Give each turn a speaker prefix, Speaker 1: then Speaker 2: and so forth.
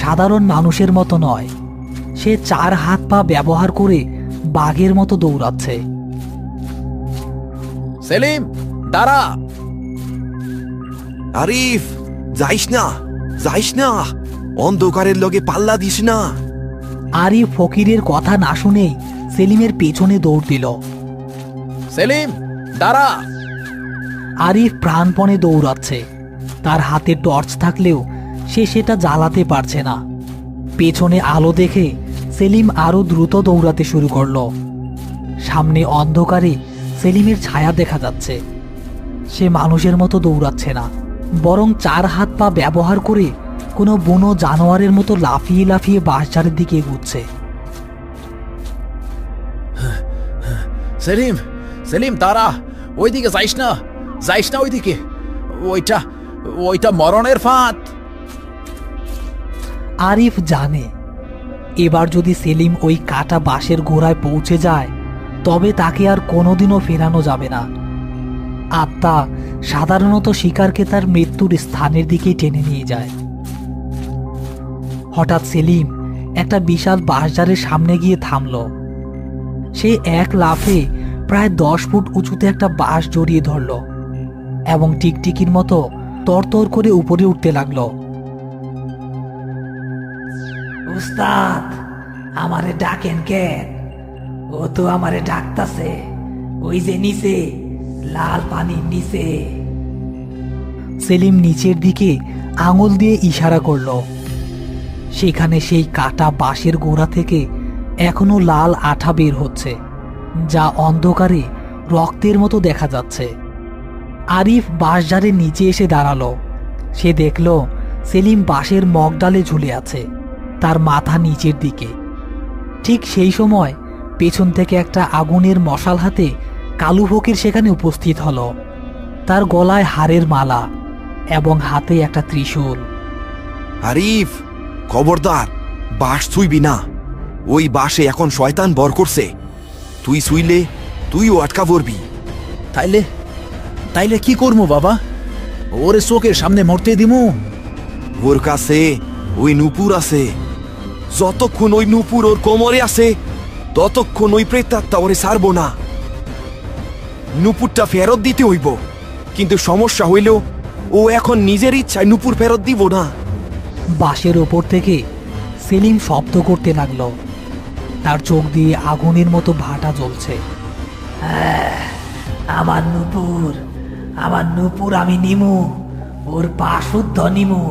Speaker 1: সাধারণ মানুষের মতো নয়, সে 4 হাত পা ব্যবহার করে বাঘের মতো দৌড়াচ্ছে।
Speaker 2: সেলিম, দাঁড়া!
Speaker 3: আরিফ, যাইস না, যাইস না, অন্ধকারের লগে পাল্লা দিস না।
Speaker 1: আরিফ ফকিরের কথা না শুনেই সেলিমের পেছনে দৌড় দিল।
Speaker 2: সেলিম, দাঁড়া!
Speaker 1: আরিফ প্রাণপণে দৌড়াচ্ছে। তার হাতে টর্চ থাকলেও সে সেটা জ্বালাতে পারছে না। পেছনে আলো দেখে সেলিম আরো দ্রুত দৌড়াতে শুরু করলো। সামনে অন্ধকারে সেলিমের ছায়া দেখা যাচ্ছে। সে মানুষের মতো দৌড়াচ্ছে না, বরং 4 হাত পা ব্যবহার করে কোনো বুনো জানোয়ারের মতো লাফিয়ে লাফিয়ে বাঁশঝাড়ের দিকে এগুচ্ছে।
Speaker 2: সেলিম, সেলিম, দাঁড়া! ওইদিকে যাইস না, যাইস না ওইদিকে। ওইটা ওইটা মরণের ফাঁদ।
Speaker 1: আরিফ জানে এবার যদি সেলিম ওই কাটা বাঁশের গোড়ায় পৌঁছে যায় তবে তাকে আর কোনোদিনও ফেরানো যাবে না। আত্মা সাধারণত শিকারকে তার মৃত্যুর স্থানের দিকেই টেনে নিয়ে যায়। হঠাৎ সেলিম একটা বিশাল বাঁশঝাড়ের সামনে গিয়ে থামল। সে এক লাফে প্রায় 10 ফুট উঁচুতে একটা বাঁশ জড়িয়ে ধরল এবং টিকটিকির মতো তরতর করে উপরে উঠতে লাগলো। উস্তাদ, আমারে ডাকেন কেন? ও তো আমারে ডাকতাছে, ওই যে নিচে, লাল পানির নিচে। সেলিম নিচের দিকে আঙুল দিয়ে ইশারা করল। সেখানে সেই কাটা বাঁশের গোড়া থেকে এখনো লাল আঠা বের হচ্ছে, যা অন্ধকারে রক্তের মতো দেখা যাচ্ছে। আরিফ বাঁশঝাড়ের নিচে এসে দাঁড়ালো। সে দেখল সেলিম বাঁশের মগডালে ঝুলে আছে, তার মাথা নিচের দিকে। ঠিক সেই সময় পেছন থেকে একটা আগুনের মশাল হাতে কালু ফকির সেখানে উপস্থিত হলো। তার গলায় হাড়ের মালা এবং হাতে একটা ত্রিশূল।
Speaker 3: আরিফ, খবরদার, বাঁশ ছুঁইবি না। ওই বাঁশে এখন শয়তান বর করছে। তুই ছুঁইলে তুইও আটকা পড়বি।
Speaker 2: তাইলে তাইলে কি করবো বাবা? ওরে চোখের সামনে মরতে দিমু?
Speaker 3: ওর কাছে ওই নূপুর আছে। যতক্ষণ ওই নূপুর ওর কোমরে আছে ততক্ষণ ওই প্রেতাত্মা ওরে ছাড়বো না। নূপুরটা ফেরত দিতে হইব, কিন্তু সমস্যা হইল ও এখন নিজের ইচ্ছায় নূপুর ফেরত দিব না।
Speaker 1: বাঁশের ওপর থেকে সেলিম শব্দ করতে লাগলো। তার চোখ দিয়ে আগুনের মতো ভাটা জ্বলছে। আমার নূপুর, আমার নূপুর আমি নিমু, ওর পা শুদ্ধ নিমু।